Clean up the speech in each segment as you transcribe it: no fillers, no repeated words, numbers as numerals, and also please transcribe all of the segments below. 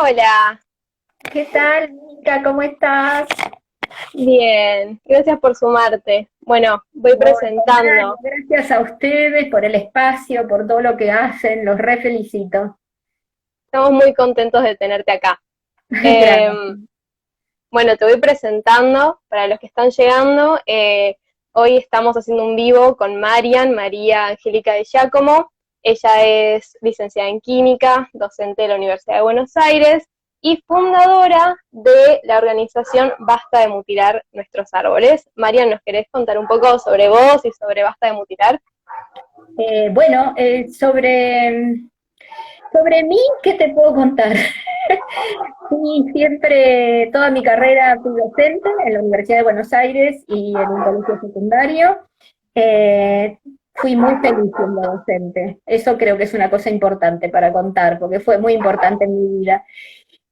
Hola, ¿Qué tal, Mica? ¿Cómo estás? bien, gracias por sumarte. Bueno, voy No, al contrario, presentando. gracias a ustedes por el espacio, por todo lo que hacen, los re felicito. Estamos muy contentos de tenerte acá. Eh, Gracias. bueno, te voy presentando para los que están llegando. Hoy estamos haciendo un vivo con María Angélica de Giacomo. Ella es licenciada en química, docente de la Universidad de Buenos Aires y fundadora de la organización Basta de Mutilar Nuestros Árboles. Marian, ¿nos querés contar un poco sobre vos y sobre Basta de Mutilar? Bueno, sobre mí, ¿qué te puedo contar? Sí, siempre, toda mi carrera fui docente en la Universidad de Buenos Aires y en un colegio secundario. Eh, Fui muy feliz siendo docente. Eso creo que es una cosa importante para contar, porque fue muy importante en mi vida.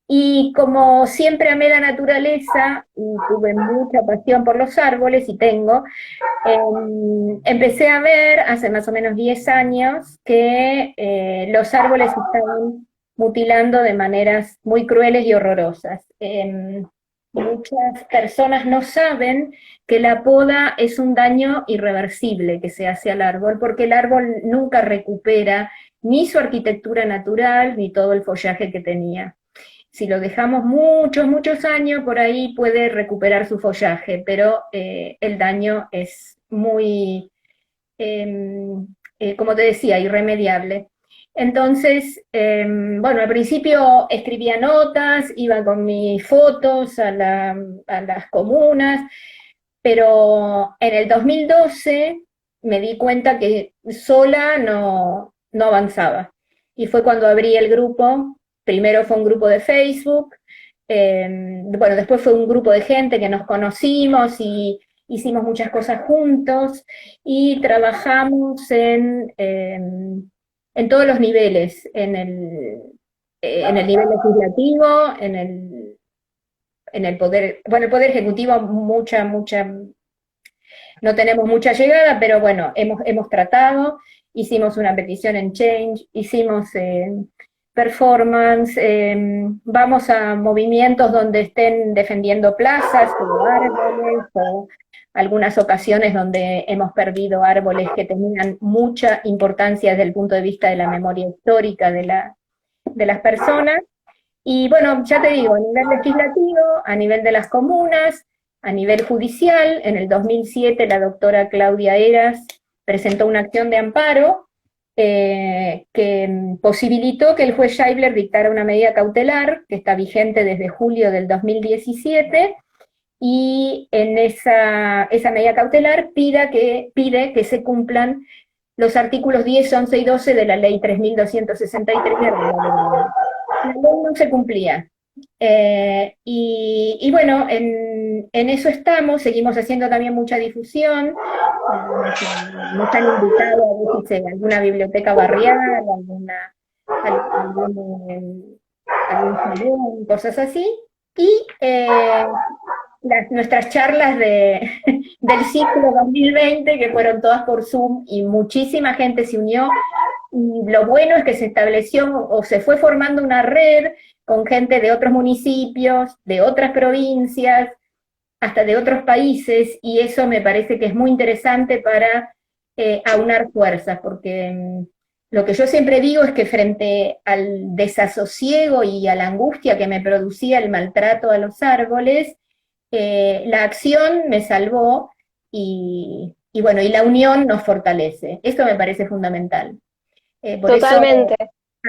Y como siempre amé la naturaleza y tuve mucha pasión por los árboles y tengo, empecé a ver hace más o menos 10 años que los árboles se estaban mutilando de maneras muy crueles y horrorosas. Muchas personas no saben que la poda es un daño irreversible que se hace al árbol, porque el árbol nunca recupera ni su arquitectura natural ni todo el follaje que tenía. Si lo dejamos muchos, muchos años, por ahí puede recuperar su follaje, pero el daño es muy, eh, como te decía, irremediable. Entonces, bueno, al principio escribía notas, iba con mis fotos a las comunas, pero en el 2012 me di cuenta que sola no avanzaba. Y fue cuando abrí el grupo. Primero fue un grupo de Facebook, bueno, después fue un grupo de gente que nos conocimos y hicimos muchas cosas juntos y trabajamos en todos los niveles, en el nivel legislativo, en el poder, bueno, el poder ejecutivo no tenemos mucha llegada, pero bueno, hemos tratado, hicimos una petición en Change, hicimos performance, vamos a movimientos donde estén defendiendo plazas o árboles, o algunas ocasiones donde hemos perdido árboles que tenían mucha importancia desde el punto de vista de la memoria histórica de las personas. Y bueno, ya te digo, a nivel legislativo, a nivel de las comunas, a nivel judicial, en el 2007 la doctora Claudia Eras presentó una acción de amparo que posibilitó que el juez Scheibler dictara una medida cautelar que está vigente desde julio del 2017 y en esa medida cautelar pide que se cumplan los artículos 10, 11 y 12 de la ley 3263 de la ley no se cumplía. Y bueno, en eso estamos, seguimos haciendo también mucha difusión, nos han invitado a veces en alguna biblioteca barrial, algún, algún salón, cosas así, y nuestras charlas del ciclo 2020, que fueron todas por Zoom, y muchísima gente se unió, y lo bueno es que se estableció o se fue formando una red con gente de otros municipios, de otras provincias, hasta de otros países, y eso me parece que es muy interesante para aunar fuerzas, porque lo que yo siempre digo es que frente al desasosiego y a la angustia que me producía el maltrato a los árboles, la acción me salvó y bueno, y la unión nos fortalece. Esto me parece fundamental. Por eso Totalmente.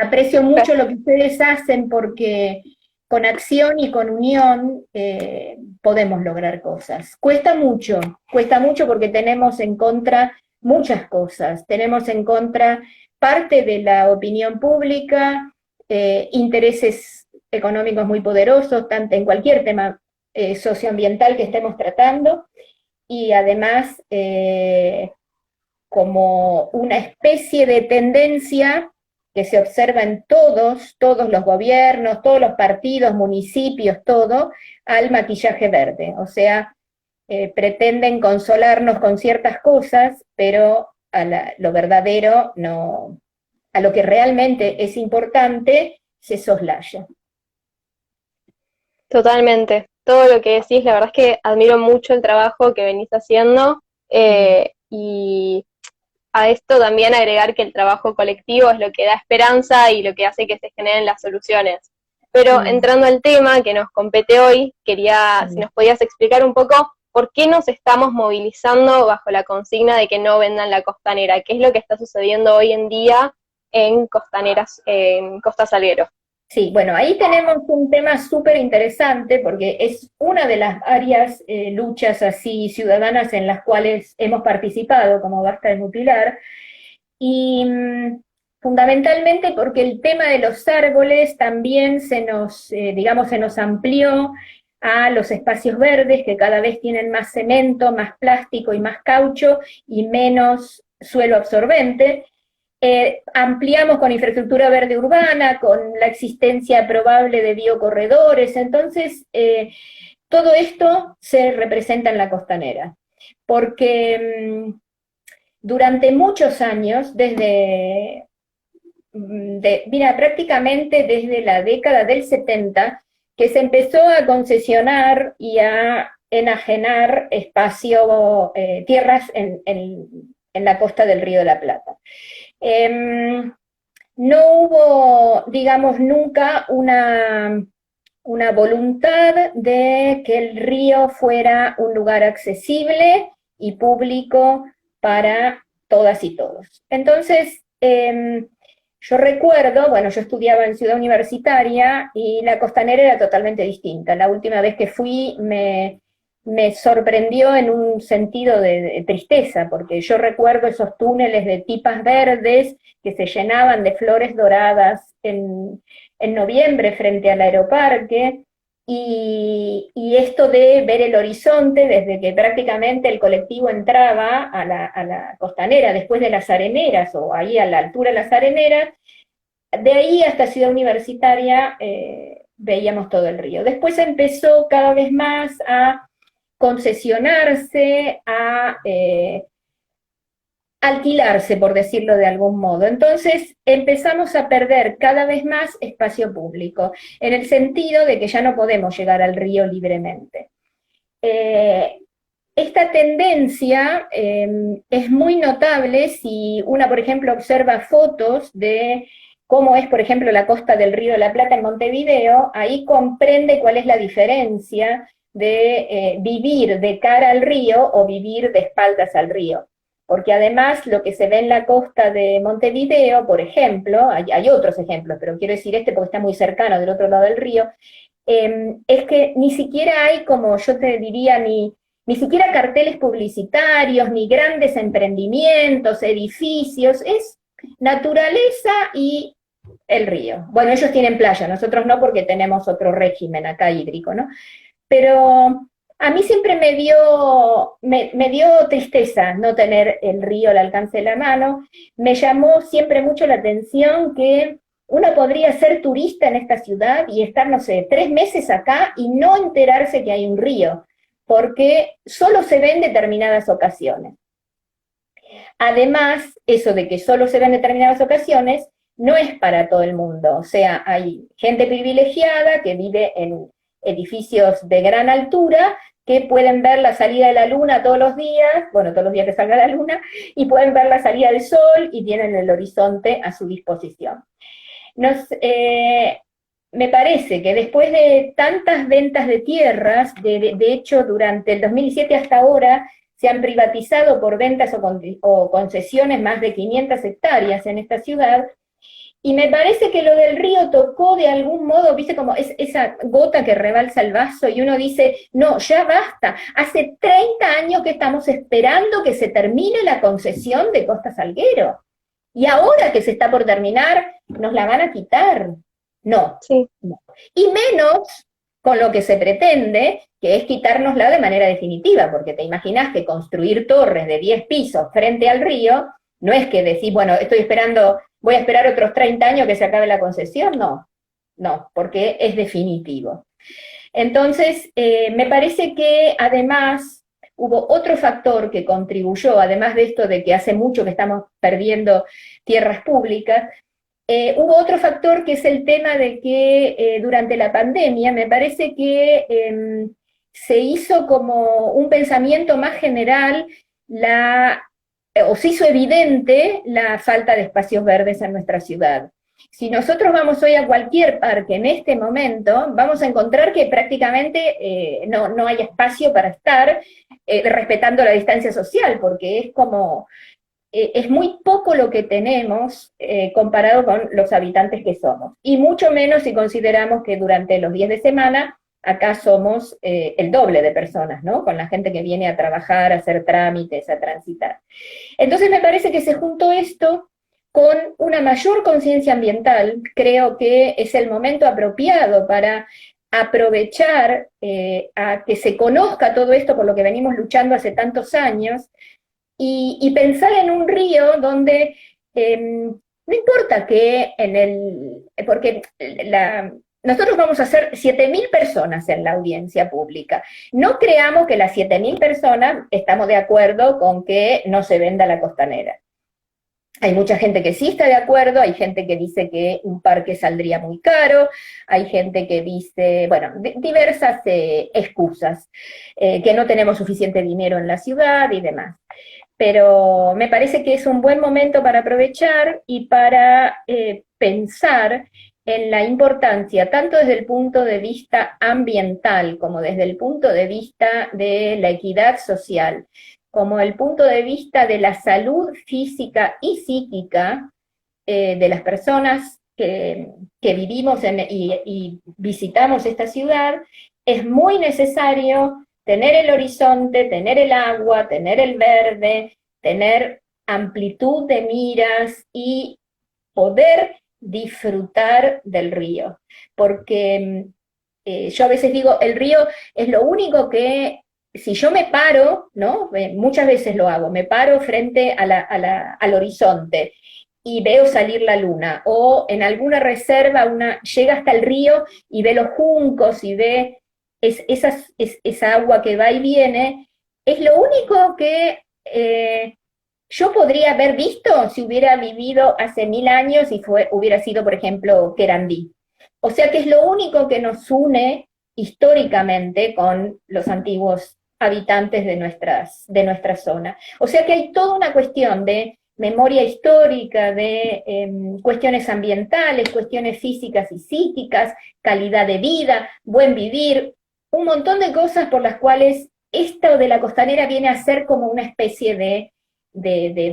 aprecio mucho lo que ustedes hacen porque con acción y con unión podemos lograr cosas. Cuesta mucho porque tenemos en contra muchas cosas. Tenemos en contra parte de la opinión pública, intereses económicos muy poderosos, tanto en cualquier tema socioambiental que estemos tratando, y además como una especie de tendencia que se observa en todos los gobiernos, todos los partidos, municipios, todo, al maquillaje verde. O sea, pretenden consolarnos con ciertas cosas, pero lo verdadero no, a lo que realmente es importante se soslaya. Totalmente. Todo lo que decís, la verdad es que admiro mucho el trabajo que venís haciendo, y a esto también agregar que el trabajo colectivo es lo que da esperanza y lo que hace que se generen las soluciones. Pero Sí, entrando al tema que nos compete hoy, quería, si sí. nos podías explicar un poco por qué nos estamos movilizando bajo la consigna de que no vendan la costanera, qué es lo que está sucediendo hoy en día en costaneras, en Costa Salguero. Sí, bueno, ahí tenemos un tema súper interesante porque es una de las varias luchas así ciudadanas en las cuales hemos participado como Basta de Mutilar, y fundamentalmente porque el tema de los árboles también se nos, digamos, se nos amplió a los espacios verdes que cada vez tienen más cemento, más plástico y más caucho y menos suelo absorbente. Ampliamos con infraestructura verde urbana, con la existencia probable de biocorredores, entonces todo esto se representa en la costanera, porque durante muchos años, mira, prácticamente desde la década del 70, que se empezó a concesionar y a enajenar espacio, tierras en la costa del Río de la Plata. No hubo, digamos, nunca una voluntad de que el río fuera un lugar accesible y público para todas y todos. Entonces, yo recuerdo, bueno, yo estudiaba en Ciudad Universitaria y la costanera era totalmente distinta. La última vez que fui me sorprendió en un sentido de tristeza, porque yo recuerdo esos túneles de tipas verdes que se llenaban de flores doradas en noviembre frente al aeroparque, y esto de ver el horizonte desde que prácticamente el colectivo entraba a la costanera, después de las areneras, o ahí a la altura de las areneras, de ahí hasta Ciudad Universitaria veíamos todo el río. Después empezó cada vez más a concesionarse, a alquilarse, por decirlo de algún modo. Entonces empezamos a perder cada vez más espacio público, en el sentido de que ya no podemos llegar al río libremente. Eh, esta tendencia es muy notable si una, por ejemplo, observa fotos de cómo es, por ejemplo, la costa del Río de la Plata en Montevideo, ahí comprende cuál es la diferencia de vivir de cara al río o vivir de espaldas al río. Porque además lo que se ve en la costa de Montevideo, por ejemplo, hay otros ejemplos, pero quiero decir este porque está muy cercano del otro lado del río, es que ni siquiera hay, como yo te diría, ni siquiera carteles publicitarios, ni grandes emprendimientos, edificios, es naturaleza y el río. Bueno, ellos tienen playa, nosotros no, porque tenemos otro régimen acá hídrico, ¿no? Pero a mí siempre me dio tristeza no tener el río al alcance de la mano. Me llamó siempre mucho la atención que uno podría ser turista en esta ciudad y estar, no sé, 3 meses acá y no enterarse que hay un río, porque solo se ve en determinadas ocasiones. Además, eso de que solo se ve en determinadas ocasiones no es para todo el mundo. O sea, hay gente privilegiada que vive en edificios de gran altura, que pueden ver la salida de la luna todos los días, bueno, todos los días que salga la luna, y pueden ver la salida del sol y tienen el horizonte a su disposición. Me parece que después de tantas ventas de tierras, de hecho durante el 2007 hasta ahora, se han privatizado por ventas o concesiones más de 500 hectáreas en esta ciudad, y me parece que lo del río tocó de algún modo, viste, como esa gota que rebalsa el vaso, y uno dice, no, ya basta, hace 30 años que estamos esperando que se termine la concesión de Costa Salguero, y ahora que se está por terminar, nos la van a quitar. No, Sí. no. Y menos con lo que se pretende, que es quitárnosla de manera definitiva, porque te imaginas que construir torres de 10 pisos frente al río, no es que decís, bueno, voy a esperar otros 30 años que se acabe la concesión, no, no, porque es definitivo. Entonces, me parece que además hubo otro factor que contribuyó, además de esto de que hace mucho que estamos perdiendo tierras públicas, Hubo otro factor que es el tema de que durante la pandemia me parece que se hizo como un pensamiento más general o se hizo evidente la falta de espacios verdes en nuestra ciudad. Si nosotros vamos hoy a cualquier parque en este momento, vamos a encontrar que prácticamente no hay espacio para estar respetando la distancia social, porque es como es muy poco lo que tenemos comparado con los habitantes que somos, y mucho menos si consideramos que durante los días de semana acá somos el doble de personas, ¿no? Con la gente que viene a trabajar, a hacer trámites, a transitar. Entonces me parece que se juntó esto con una mayor conciencia ambiental. Creo que es el momento apropiado para aprovechar a que se conozca todo esto por lo que venimos luchando hace tantos años, y pensar en un río donde no importa que porque nosotros vamos a ser 7.000 personas en la audiencia pública. No creamos que las 7.000 personas estamos de acuerdo con que no se venda la costanera. Hay mucha gente que sí está de acuerdo, hay gente que dice que un parque saldría muy caro, hay gente que dice, bueno, diversas excusas, que no tenemos suficiente dinero en la ciudad y demás. Pero me parece que es un buen momento para aprovechar y para pensar en la importancia, tanto desde el punto de vista ambiental como desde el punto de vista de la equidad social, como el punto de vista de la salud física y psíquica de las personas que vivimos y visitamos esta ciudad. Es muy necesario tener el horizonte, tener el agua, tener el verde, tener amplitud de miras y poder disfrutar del río. Porque yo a veces digo, el río es lo único que, si yo me paro, ¿no? Muchas veces lo hago, me paro frente al horizonte y veo salir la luna, o en alguna reserva llega hasta el río y ve los juncos y ve esa agua que va y viene. Es lo único que yo podría haber visto si hubiera vivido hace 1000 años y hubiera sido, por ejemplo, Querandí. O sea que es lo único que nos une históricamente con los antiguos habitantes de nuestra zona. O sea que hay toda una cuestión de memoria histórica, de cuestiones ambientales, cuestiones físicas y psíquicas, calidad de vida, buen vivir, un montón de cosas por las cuales esto de la costanera viene a ser como una especie de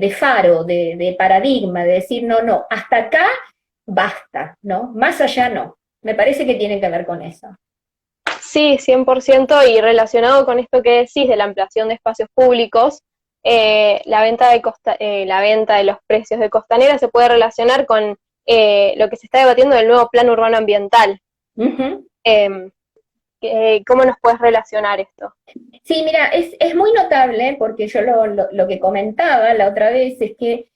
faro, de paradigma, de decir, no, hasta acá basta, ¿no? Más allá no. Me parece que tiene que ver con eso. Sí, 100%, y relacionado con esto que decís de la ampliación de espacios públicos, la venta de los precios de costanera se puede relacionar con lo que se está debatiendo del nuevo plan urbano ambiental. Uh-huh. ¿Cómo nos puedes relacionar esto? Sí, mira, es muy notable, porque yo lo que comentaba la otra vez es que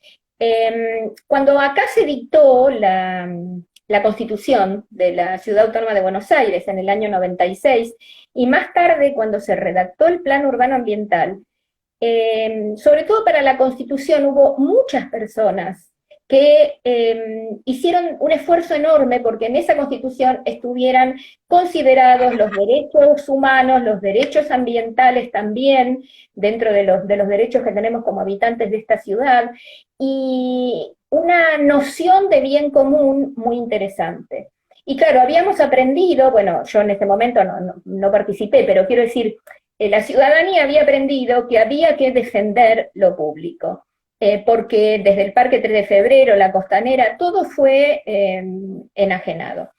cuando acá se dictó la Constitución de la Ciudad Autónoma de Buenos Aires en el año 96, y más tarde cuando se redactó el Plan Urbano Ambiental, sobre todo para la Constitución hubo muchas personas que hicieron un esfuerzo enorme porque en esa Constitución estuvieran considerados los derechos humanos, los derechos ambientales también, dentro de los derechos que tenemos como habitantes de esta ciudad, y una noción de bien común muy interesante. Y claro, habíamos aprendido, bueno, yo en ese momento no participé, pero quiero decir, la ciudadanía había aprendido que había que defender lo público. Porque desde el Parque 3 de Febrero, la Costanera, todo fue enajenado.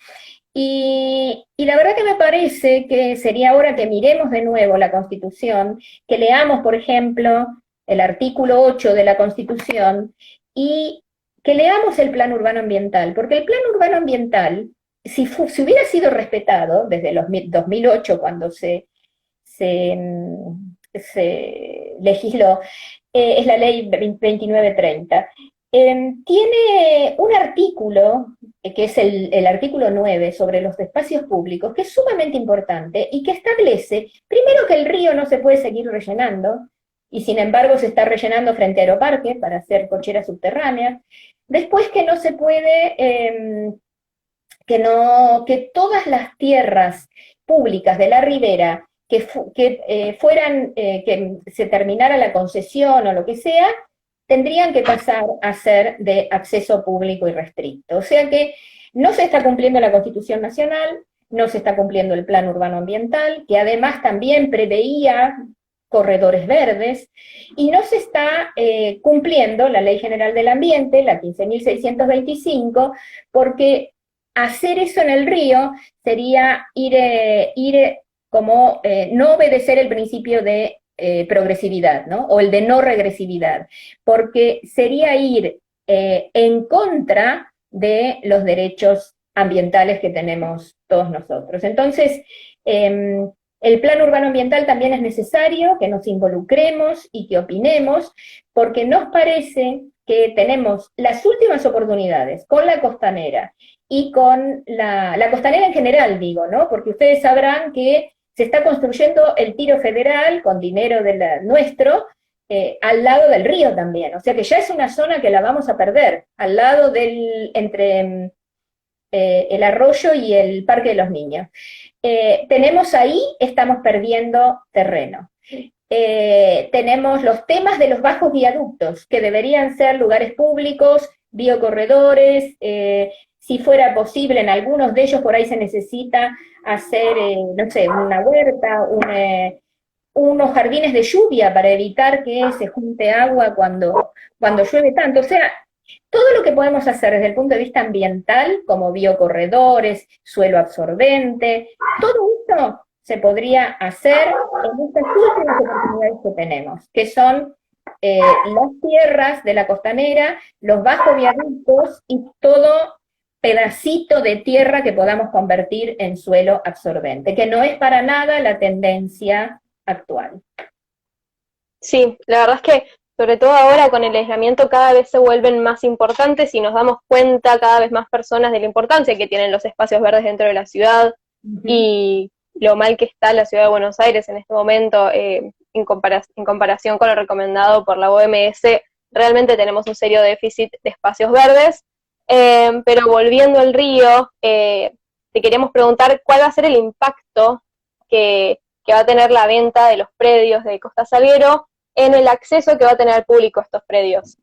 Y la verdad que me parece que sería hora que miremos de nuevo la Constitución, que leamos, por ejemplo, el artículo 8 de la Constitución, y que leamos el Plan Urbano Ambiental, porque el Plan Urbano Ambiental, si hubiera sido respetado desde los 2008, cuando se legisló, es la ley 2930, tiene un artículo, que es el artículo 9, sobre los espacios públicos, que es sumamente importante y que establece, primero, que el río no se puede seguir rellenando, y sin embargo se está rellenando frente a Aeroparque para hacer cocheras subterráneas. Después que no se puede, que todas las tierras públicas de la ribera que se terminara la concesión o lo que sea, tendrían que pasar a ser de acceso público y restricto. O sea que no se está cumpliendo la Constitución Nacional, no se está cumpliendo el Plan Urbano Ambiental, que además también preveía corredores verdes, y no se está cumpliendo la Ley General del Ambiente, la 15.625, porque hacer eso en el río sería no obedecer el principio de progresividad, ¿no? O el de no regresividad, porque sería ir en contra de los derechos ambientales que tenemos todos nosotros. Entonces, el plan urbano ambiental también es necesario que nos involucremos y que opinemos, porque nos parece que tenemos las últimas oportunidades con la costanera y con la costanera en general, digo, ¿no? Porque ustedes sabrán que se está construyendo el tiro federal con dinero nuestro, al lado del río también, o sea que ya es una zona que la vamos a perder, al lado entre el arroyo y el Parque de los Niños. Tenemos ahí, estamos perdiendo terreno. Tenemos los temas de los bajos viaductos, que deberían ser lugares públicos, biocorredores, si fuera posible, en algunos de ellos por ahí se necesita hacer, no sé, una huerta, unos jardines de lluvia para evitar que se junte agua cuando llueve tanto. O sea, todo lo que podemos hacer desde el punto de vista ambiental, como biocorredores, suelo absorbente, todo esto se podría hacer en estas últimas oportunidades que tenemos, que son las tierras de la costanera, los bajos viaductos y todo pedacito de tierra que podamos convertir en suelo absorbente, que no es para nada la tendencia actual. Sí, la verdad es que sobre todo ahora con el aislamiento cada vez se vuelven más importantes y nos damos cuenta cada vez más personas de la importancia que tienen los espacios verdes dentro de la ciudad y lo mal que está la ciudad de Buenos Aires en este momento en comparación con lo recomendado por la OMS. Realmente tenemos un serio déficit de espacios verdes. Pero volviendo al río, te queríamos preguntar cuál va a ser el impacto que va a tener la venta de los predios de Costa Salguero en el acceso que va a tener el público a estos predios.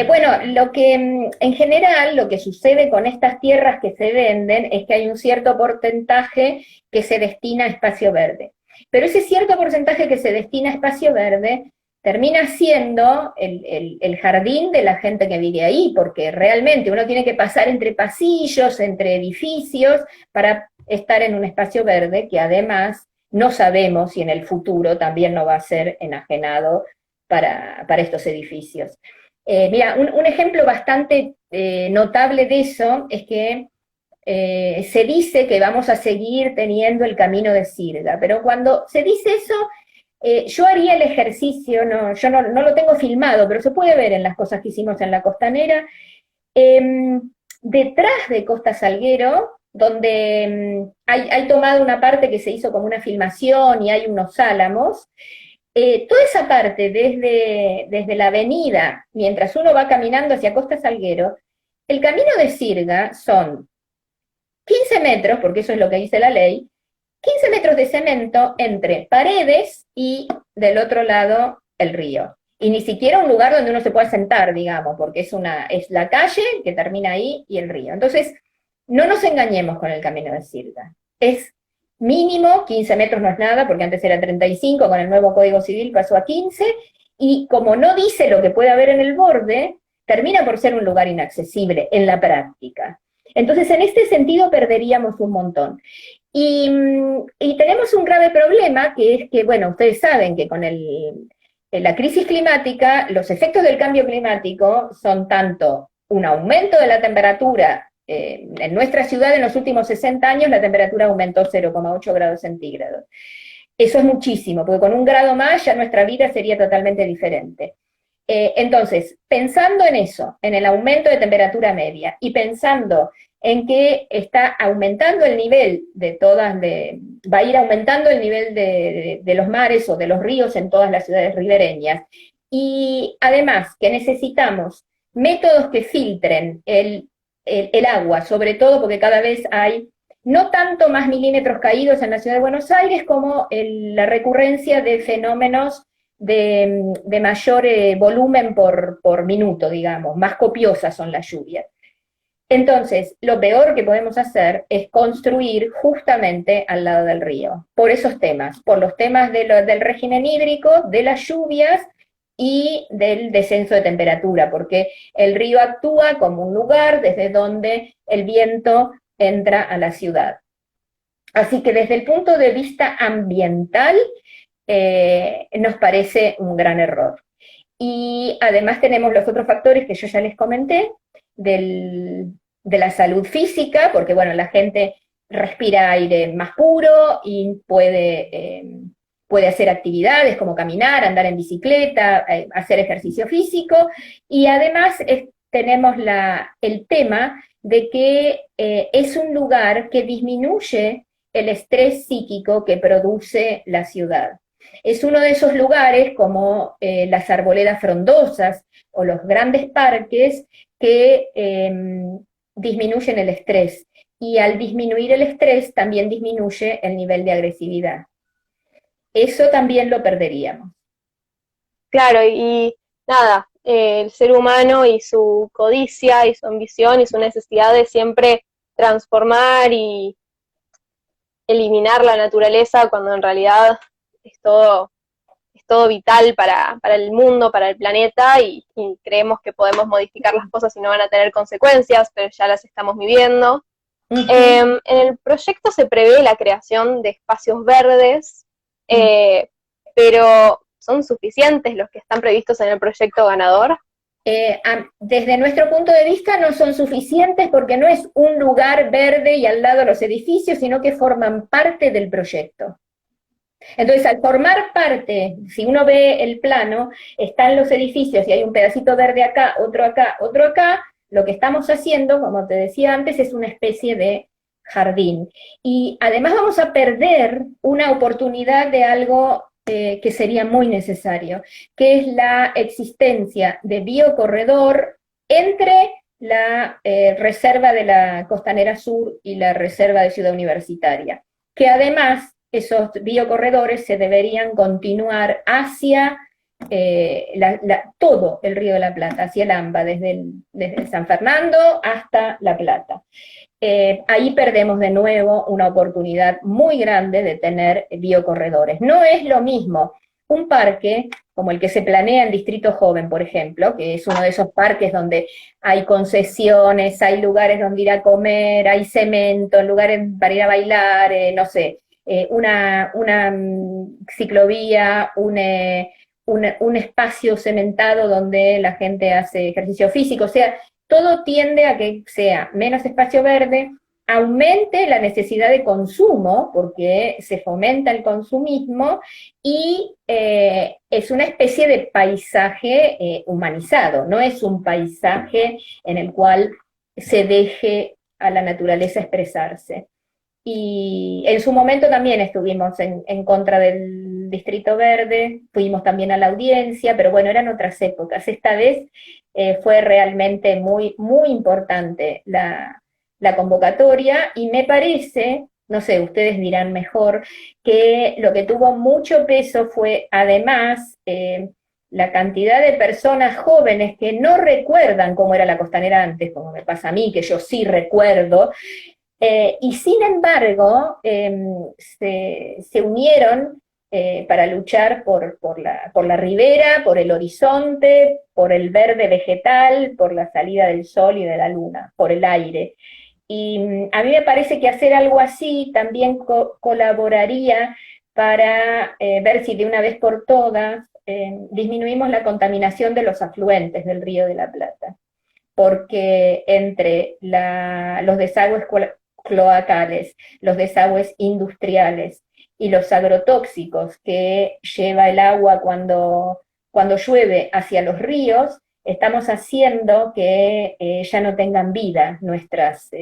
Bueno, en general, lo que sucede con estas tierras que se venden es que hay un cierto porcentaje que se destina a espacio verde. Pero ese cierto porcentaje que se destina a espacio verde termina siendo el jardín de la gente que vive ahí, porque realmente uno tiene que pasar entre pasillos, entre edificios, para estar en un espacio verde que además no sabemos si en el futuro también no va a ser enajenado para estos edificios. Mira, un ejemplo bastante notable de eso es que se dice que vamos a seguir teniendo el camino de Sirga, pero cuando se dice eso, yo haría el ejercicio, yo no lo tengo filmado, pero se puede ver en las cosas que hicimos en la costanera, detrás de Costa Salguero, donde hay tomado una parte que se hizo como una filmación y hay unos álamos, toda esa parte desde la avenida, mientras uno va caminando hacia Costa Salguero, el camino de Sirga son 15 metros, porque eso es lo que dice la ley, 15 metros de cemento entre paredes y del otro lado el río. Y ni siquiera un lugar donde uno se pueda sentar, digamos, porque es la calle que termina ahí y el río. Entonces, no nos engañemos con el camino de Sirga. Es mínimo, 15 metros no es nada, porque antes era 35, con el nuevo Código Civil pasó a 15, y como no dice lo que puede haber en el borde, termina por ser un lugar inaccesible en la práctica. Entonces, en este sentido perderíamos un montón. Y tenemos un grave problema, que es que, bueno, ustedes saben que con la crisis climática, los efectos del cambio climático son tanto un aumento de la temperatura. En nuestra ciudad en los últimos 60 años la temperatura aumentó 0,8 grados centígrados. Eso es muchísimo, porque con un grado más ya nuestra vida sería totalmente diferente. Entonces, pensando en eso, en el aumento de temperatura media, y pensando en que está aumentando el nivel va a ir aumentando el nivel de los mares o de los ríos en todas las ciudades ribereñas, y además que necesitamos métodos que filtren el agua, sobre todo porque cada vez hay no tanto más milímetros caídos en la ciudad de Buenos Aires como la recurrencia de fenómenos de mayor volumen por minuto, digamos, más copiosas son las lluvias. Entonces, lo peor que podemos hacer es construir justamente al lado del río, por esos temas, por los temas del régimen hídrico, de las lluvias y del descenso de temperatura, porque el río actúa como un lugar desde donde el viento entra a la ciudad. Así que desde el punto de vista ambiental, nos parece un gran error. Y además tenemos los otros factores que yo ya les comenté, de la salud física, porque bueno, la gente respira aire más puro y puede hacer actividades como caminar, andar en bicicleta, hacer ejercicio físico, y además tenemos el tema de que es un lugar que disminuye el estrés psíquico que produce la ciudad. Es uno de esos lugares como las arboledas frondosas o los grandes parques que disminuyen el estrés, y al disminuir el estrés también disminuye el nivel de agresividad. Eso también lo perderíamos. Claro, y nada, el ser humano y su codicia y su ambición y su necesidad de siempre transformar y eliminar la naturaleza cuando en realidad es todo vital para el mundo, para el planeta, y creemos que podemos modificar las cosas y no van a tener consecuencias, pero ya las estamos viviendo. En el proyecto se prevé la creación de espacios verdes, pero ¿son suficientes los que están previstos en el proyecto ganador? Desde nuestro punto de vista no son suficientes porque no es un lugar verde y al lado los edificios, sino que forman parte del proyecto. Entonces, al formar parte, si uno ve el plano, están los edificios y hay un pedacito verde acá, otro acá, lo que estamos haciendo, como te decía antes, es una especie de jardín. Y además vamos a perder una oportunidad de algo que sería muy necesario, que es la existencia de biocorredor entre la reserva de la Costanera Sur y la reserva de Ciudad Universitaria, que además esos biocorredores se deberían continuar hacia todo el Río de la Plata, hacia el AMBA, desde San Fernando hasta La Plata. Ahí perdemos de nuevo una oportunidad muy grande de tener biocorredores. No es lo mismo un parque como el que se planea en Distrito Joven, por ejemplo, que es uno de esos parques donde hay concesiones, hay lugares donde ir a comer, hay cemento, lugares para ir a bailar, no sé, una ciclovía, un espacio cementado donde la gente hace ejercicio físico, o sea, todo tiende a que sea menos espacio verde, aumente la necesidad de consumo, porque se fomenta el consumismo, y es una especie de paisaje humanizado, no es un paisaje en el cual se deje a la naturaleza expresarse. Y en su momento también estuvimos en contra del Distrito Verde, fuimos también a la audiencia, pero bueno, eran otras épocas. Esta vez fue realmente muy, muy importante la convocatoria, y me parece, no sé, ustedes dirán mejor, que lo que tuvo mucho peso fue además la cantidad de personas jóvenes que no recuerdan cómo era la Costanera antes, como me pasa a mí, que yo sí recuerdo, y sin embargo se unieron para luchar por la ribera, por el horizonte, por el verde vegetal, por la salida del sol y de la luna, por el aire. Y a mí me parece que hacer algo así también colaboraría para ver si de una vez por todas disminuimos la contaminación de los afluentes del Río de la Plata, porque entre los desagües cloacales, los desagües industriales y los agrotóxicos que lleva el agua cuando llueve hacia los ríos, estamos haciendo que ya no tengan vida nuestros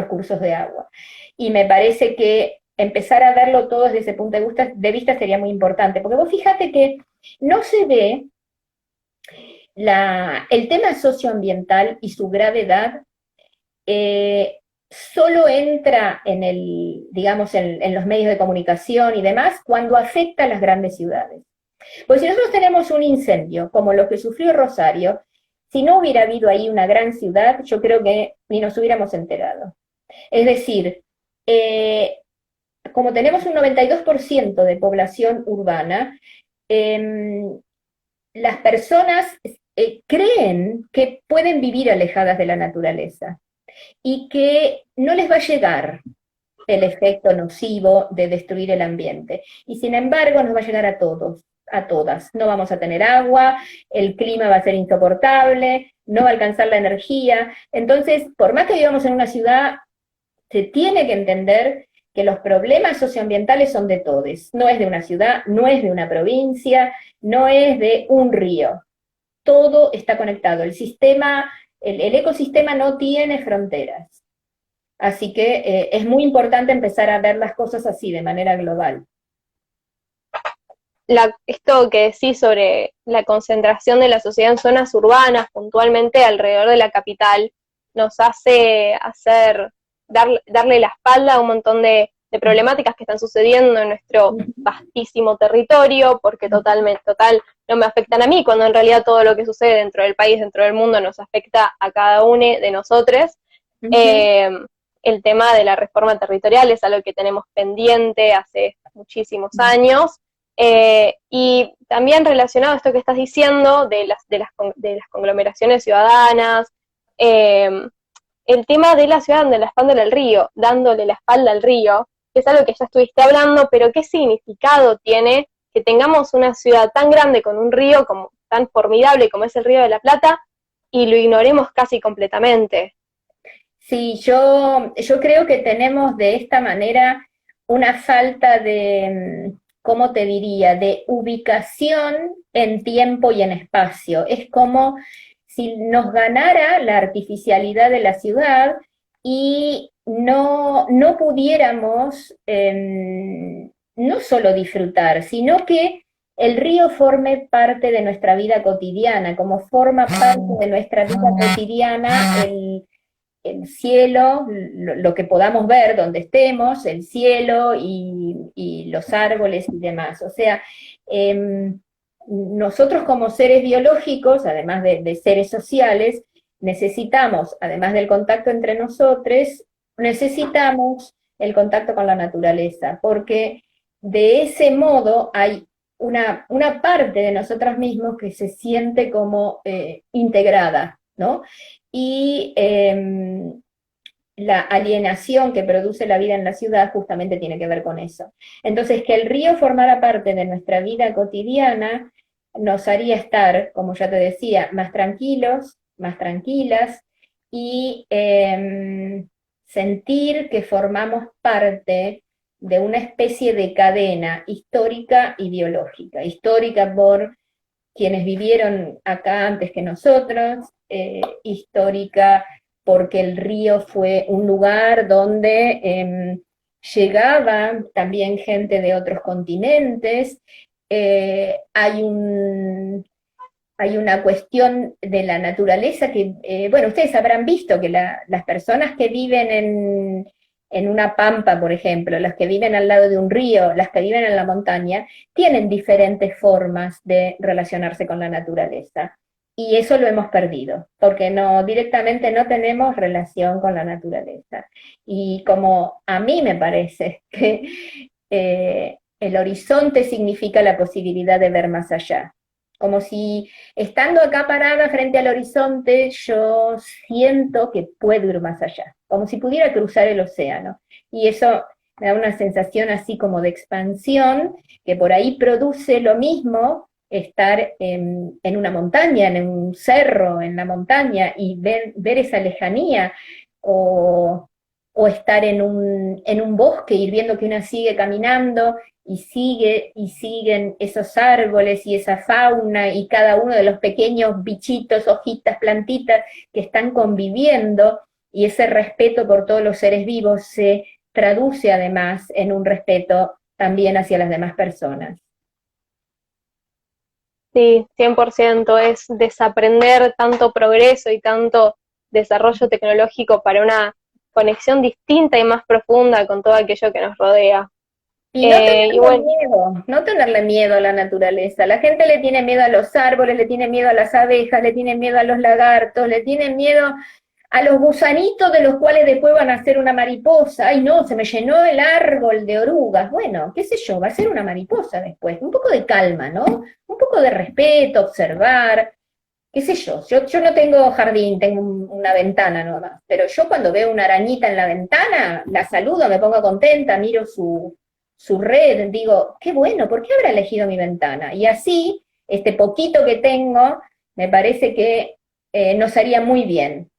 cursos de agua. Y me parece que empezar a verlo todo desde ese punto de vista sería muy importante, porque vos fíjate que no se ve el tema socioambiental y su gravedad solo entra en digamos, en los medios de comunicación y demás cuando afecta a las grandes ciudades. Pues si nosotros tenemos un incendio, como lo que sufrió Rosario, si no hubiera habido ahí una gran ciudad, yo creo que ni nos hubiéramos enterado. Es decir, como tenemos un 92% de población urbana, las personas creen que pueden vivir alejadas de la naturaleza y que no les va a llegar el efecto nocivo de destruir el ambiente. Y sin embargo nos va a llegar a todos, a todas. No vamos a tener agua, el clima va a ser insoportable, no va a alcanzar la energía. Entonces, por más que vivamos en una ciudad, se tiene que entender que los problemas socioambientales son de todos. No es de una ciudad, no es de una provincia, no es de un río. Todo está conectado. El sistema, el ecosistema no tiene fronteras. Así que es muy importante empezar a ver las cosas así, de manera global. Esto que decís sobre la concentración de la sociedad en zonas urbanas, puntualmente alrededor de la capital, nos hace darle la espalda a un montón de problemáticas que están sucediendo en nuestro vastísimo territorio, porque total, no me afectan a mí, cuando en realidad todo lo que sucede dentro del país, dentro del mundo, nos afecta a cada uno de nosotros. El tema de la reforma territorial es algo que tenemos pendiente hace muchísimos años, y también relacionado a esto que estás diciendo de las conglomeraciones ciudadanas, el tema de la ciudad dándole la espalda al río, que es algo que ya estuviste hablando, pero ¿qué significado tiene que tengamos una ciudad tan grande con un río como tan formidable como es el Río de la Plata y lo ignoremos casi completamente? Sí, yo creo que tenemos de esta manera una falta de, ¿cómo te diría?, de ubicación en tiempo y en espacio. Es como si nos ganara la artificialidad de la ciudad y no pudiéramos no solo disfrutar, sino que el río forme parte de nuestra vida cotidiana, como forma parte de nuestra vida cotidiana el cielo, lo que podamos ver donde estemos, el cielo y los árboles y demás. O sea, nosotros como seres biológicos, además de seres sociales, necesitamos, además del contacto entre nosotros, necesitamos el contacto con la naturaleza, porque de ese modo hay una parte de nosotros mismos que se siente como integrada, ¿no? Y la alienación que produce la vida en la ciudad justamente tiene que ver con eso. Entonces, que el río formara parte de nuestra vida cotidiana nos haría estar, como ya te decía, más tranquilos, más tranquilas, y sentir que formamos parte de una especie de cadena histórica y biológica. Histórica por quienes vivieron acá antes que nosotros, histórica porque el río fue un lugar donde llegaba también gente de otros continentes. Hay una cuestión de la naturaleza que, bueno, ustedes habrán visto que las personas que viven en una pampa, por ejemplo, las que viven al lado de un río, las que viven en la montaña, tienen diferentes formas de relacionarse con la naturaleza. Y eso lo hemos perdido, porque directamente no tenemos relación con la naturaleza. Y como a mí me parece que el horizonte significa la posibilidad de ver más allá. Como si estando acá parada frente al horizonte, yo siento que puedo ir más allá, como si pudiera cruzar el océano. Y eso me da una sensación así como de expansión, que por ahí produce lo mismo estar en una montaña, en un cerro, en la montaña, y ver esa lejanía, o estar en un bosque, ir viendo que una sigue caminando, y siguen esos árboles y esa fauna y cada uno de los pequeños bichitos, hojitas, plantitas que están conviviendo, y ese respeto por todos los seres vivos se traduce además en un respeto también hacia las demás personas. Sí, 100% es desaprender tanto progreso y tanto desarrollo tecnológico para una conexión distinta y más profunda con todo aquello que nos rodea. Y no Y tenerle bueno, miedo, no tenerle miedo a la naturaleza. La gente le tiene miedo a los árboles, le tiene miedo a las abejas, le tiene miedo a los lagartos, le tiene miedo a los gusanitos de los cuales después van a ser una mariposa. Ay, no, se me llenó el árbol de orugas. Bueno, qué sé yo, va a ser una mariposa después. Un poco de calma, ¿no? Un poco de respeto, observar, qué sé yo no tengo jardín, tengo una ventana nomás, pero yo cuando veo una arañita en la ventana, la saludo, me pongo contenta, miro su red, digo, qué bueno, ¿por qué habrá elegido mi ventana? Y así, este poquito que tengo, me parece que nos haría muy bien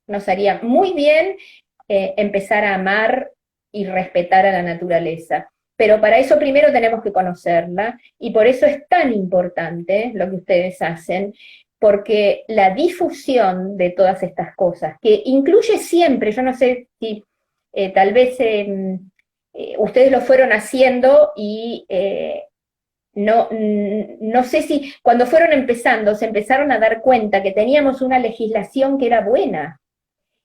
empezar a amar y respetar a la naturaleza. Pero para eso primero tenemos que conocerla y por eso es tan importante lo que ustedes hacen, porque la difusión de todas estas cosas, que incluye siempre, yo no sé si tal vez ustedes lo fueron haciendo y no sé si cuando fueron empezando se empezaron a dar cuenta que teníamos una legislación que era buena,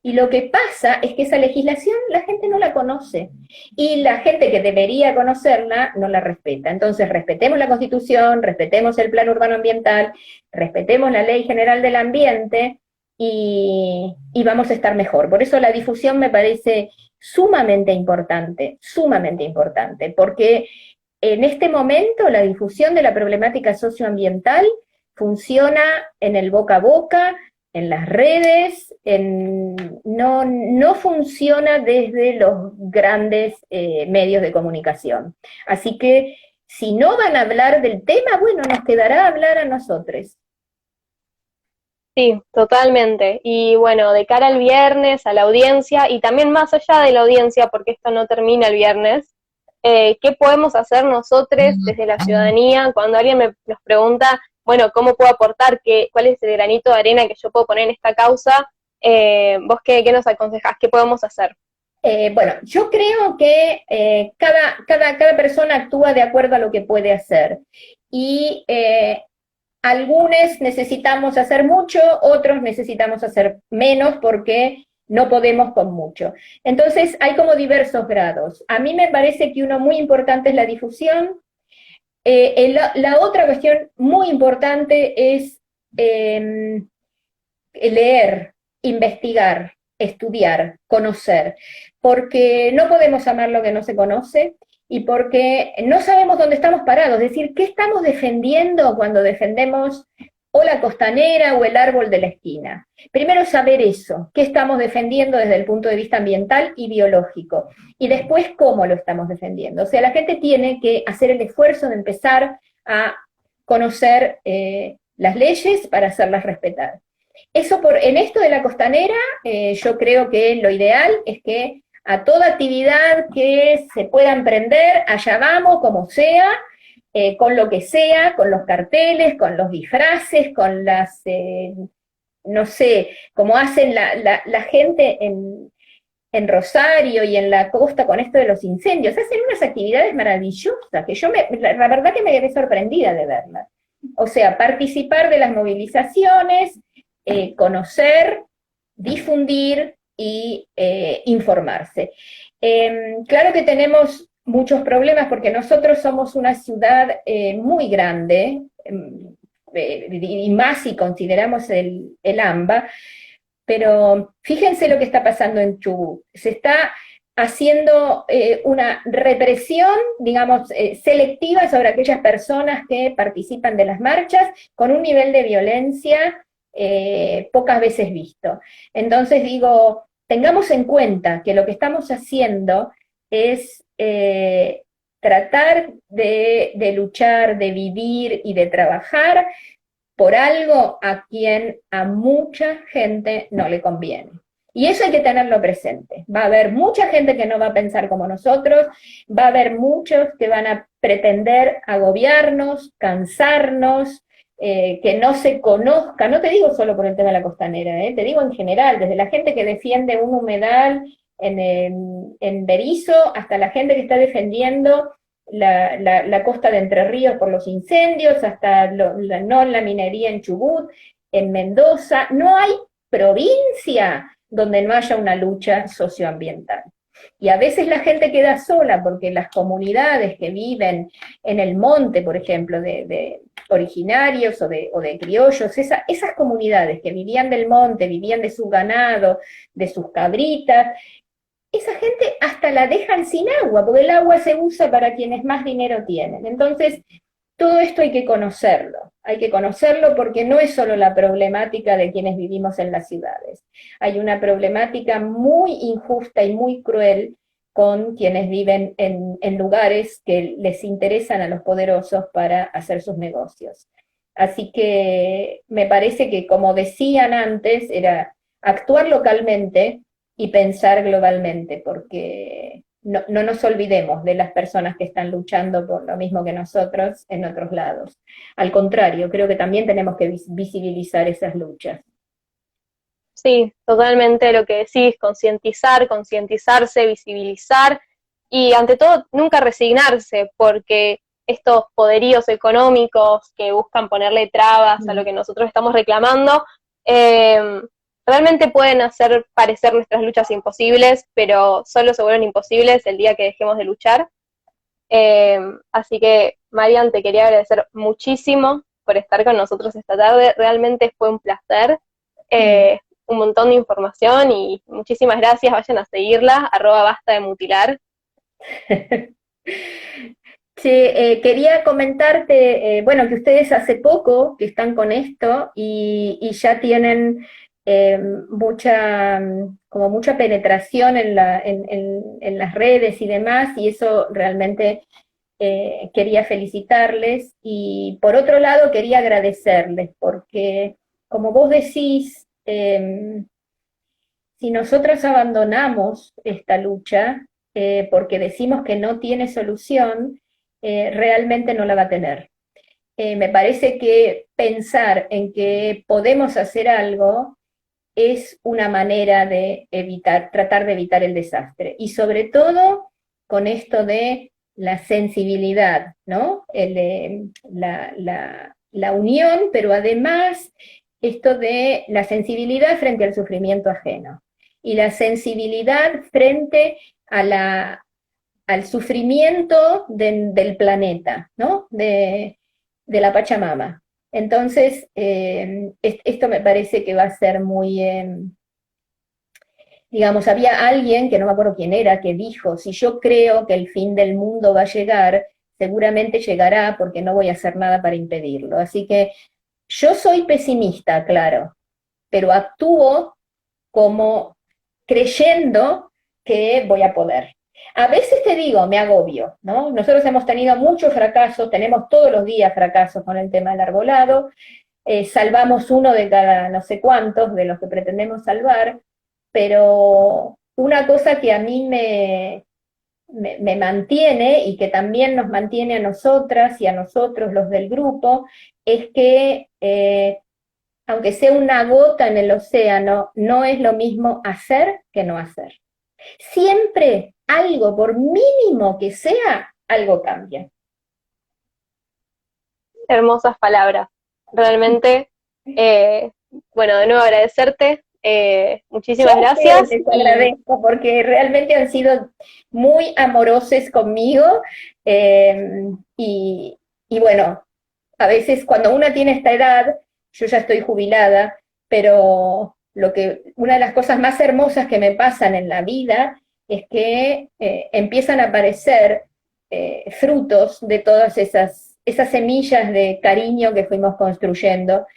y lo que pasa es que esa legislación la gente no la conoce y la gente que debería conocerla no la respeta. Entonces respetemos la Constitución, respetemos el Plan Urbano Ambiental, respetemos la Ley General del Ambiente y vamos a estar mejor. Por eso la difusión me parece sumamente importante, porque en este momento la difusión de la problemática socioambiental funciona en el boca a boca, en las redes, no funciona desde los grandes medios de comunicación. Así que si no van a hablar del tema, bueno, nos quedará hablar a nosotros. sí, totalmente. Y bueno, de cara al viernes, a la audiencia, y también más allá de la audiencia, porque esto no termina el viernes, ¿qué podemos hacer nosotros desde la ciudadanía cuando alguien nos pregunta, bueno, ¿cómo puedo aportar? ¿Cuál es el granito de arena que yo puedo poner en esta causa? ¿Vos qué nos aconsejás? ¿Qué podemos hacer? Bueno, yo creo que cada persona actúa de acuerdo a lo que puede hacer. Y algunos necesitamos hacer mucho, otros necesitamos hacer menos porque no podemos con mucho. Entonces hay como diversos grados. A mí me parece que uno muy importante es la difusión. La otra cuestión muy importante es leer, investigar, estudiar, conocer, porque no podemos amar lo que no se conoce y porque no sabemos dónde estamos parados, es decir, qué estamos defendiendo cuando defendemos o la costanera o el árbol de la esquina. Primero saber eso, qué estamos defendiendo desde el punto de vista ambiental y biológico, y después cómo lo estamos defendiendo. O sea, la gente tiene que hacer el esfuerzo de empezar a conocer las leyes para hacerlas respetar. En esto de la costanera, yo creo que lo ideal es que a toda actividad que se pueda emprender, allá vamos, como sea, con lo que sea, con los carteles, con los disfraces, con las, no sé, como hacen la gente en Rosario y en la costa con esto de los incendios, hacen unas actividades maravillosas, que la verdad que me quedé sorprendida de verlas. O sea, participar de las movilizaciones, conocer, difundir y informarse. Claro que tenemos muchos problemas porque nosotros somos una ciudad muy grande, y más si consideramos el AMBA, pero fíjense lo que está pasando en Chubut. Se está haciendo una represión, digamos, selectiva sobre aquellas personas que participan de las marchas con un nivel de violencia pocas veces visto. Entonces digo, tengamos en cuenta que lo que estamos haciendo es tratar de luchar, de vivir y de trabajar por algo a mucha gente no le conviene. Y eso hay que tenerlo presente. Va a haber mucha gente que no va a pensar como nosotros, va a haber muchos que van a pretender agobiarnos, cansarnos, que no se conozca, no te digo solo por el tema de la costanera, te digo en general, desde la gente que defiende un humedal en Berizo hasta la gente que está defendiendo la costa de Entre Ríos por los incendios, hasta no la minería en Chubut, en Mendoza. No hay provincia donde no haya una lucha socioambiental. Y a veces la gente queda sola porque las comunidades que viven en el monte, por ejemplo, de originarios o de criollos, esas comunidades que vivían del monte, vivían de su ganado, de sus cabritas, esa gente hasta la dejan sin agua, porque el agua se usa para quienes más dinero tienen. Entonces, todo esto hay que conocerlo porque no es solo la problemática de quienes vivimos en las ciudades. Hay una problemática muy injusta y muy cruel con quienes viven en lugares que les interesan a los poderosos para hacer sus negocios. Así que me parece que, como decían antes, era actuar localmente y pensar globalmente, porque no nos olvidemos de las personas que están luchando por lo mismo que nosotros en otros lados. Al contrario, creo que también tenemos que visibilizar esas luchas. Sí, totalmente lo que decís, concientizar, concientizarse, visibilizar y ante todo nunca resignarse, porque estos poderíos económicos que buscan ponerle trabas a lo que nosotros estamos reclamando, realmente pueden hacer parecer nuestras luchas imposibles, pero solo se vuelven imposibles el día que dejemos de luchar. Así que, Marian, te quería agradecer muchísimo por estar con nosotros esta tarde, realmente fue un placer. Un montón de información y muchísimas gracias, vayan a seguirla, @basta de mutilar. Quería comentarte, bueno, que ustedes hace poco que están con esto y ya tienen como mucha penetración en las redes y demás, y eso realmente quería felicitarles. Y por otro lado quería agradecerles, porque como vos decís, si nosotros abandonamos esta lucha porque decimos que no tiene solución, realmente no la va a tener. Me parece que pensar en que podemos hacer algo es una manera de tratar de evitar el desastre. Y sobre todo con esto de la sensibilidad, ¿no? La unión, pero además esto de la sensibilidad frente al sufrimiento ajeno y la sensibilidad frente al sufrimiento del planeta, ¿no? De la Pachamama. Entonces, esto me parece que va a ser muy, digamos, había alguien, que no me acuerdo quién era, que dijo, si yo creo que el fin del mundo va a llegar, seguramente llegará porque no voy a hacer nada para impedirlo. Así que yo soy pesimista, claro, pero actúo como creyendo que voy a poder. A veces te digo, me agobio, ¿no? Nosotros hemos tenido muchos fracasos, tenemos todos los días fracasos con el tema del arbolado, salvamos uno de cada no sé cuántos de los que pretendemos salvar, pero una cosa que a mí me mantiene y que también nos mantiene a nosotras y a nosotros los del grupo, es que aunque sea una gota en el océano, no es lo mismo hacer que no hacer. Siempre algo, por mínimo que sea, algo cambia. Hermosas palabras, realmente, bueno, de nuevo agradecerte, muchísimas gracias. Les agradezco porque realmente han sido muy amorosos conmigo y bueno, a veces cuando una tiene esta edad, yo ya estoy jubilada, pero una de las cosas más hermosas que me pasan en la vida es que empiezan a aparecer frutos de todas esas semillas de cariño que fuimos construyendo.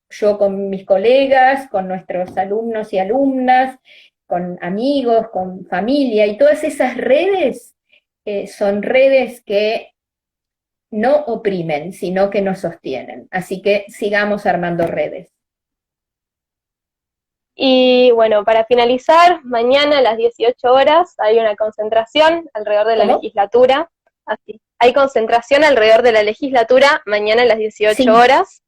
Yo con mis colegas, con nuestros alumnos y alumnas, con amigos, con familia, y todas esas redes son redes que no oprimen, sino que nos sostienen. Así que sigamos armando redes. Y bueno, para finalizar, mañana a las 18 horas hay una concentración alrededor de la legislatura. Así, hay concentración alrededor de la legislatura mañana a las 18 horas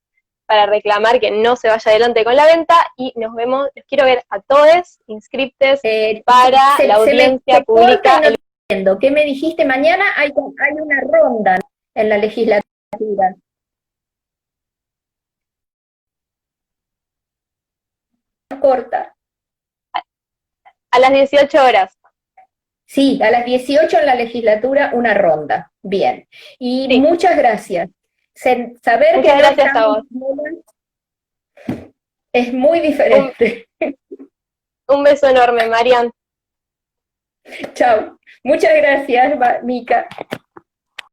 para reclamar que no se vaya adelante con la venta, y nos vemos, los quiero ver a todos inscriptos para la audiencia pública. ¿Qué me dijiste? Mañana hay una ronda en la legislatura. Corta. A las 18 horas. Sí, a las 18 en la legislatura una ronda. Bien. Y Sí. muchas gracias. Saber Muchas que gracias a vos. Es muy diferente. Un beso enorme, Marian. Chao. Muchas gracias, Mica.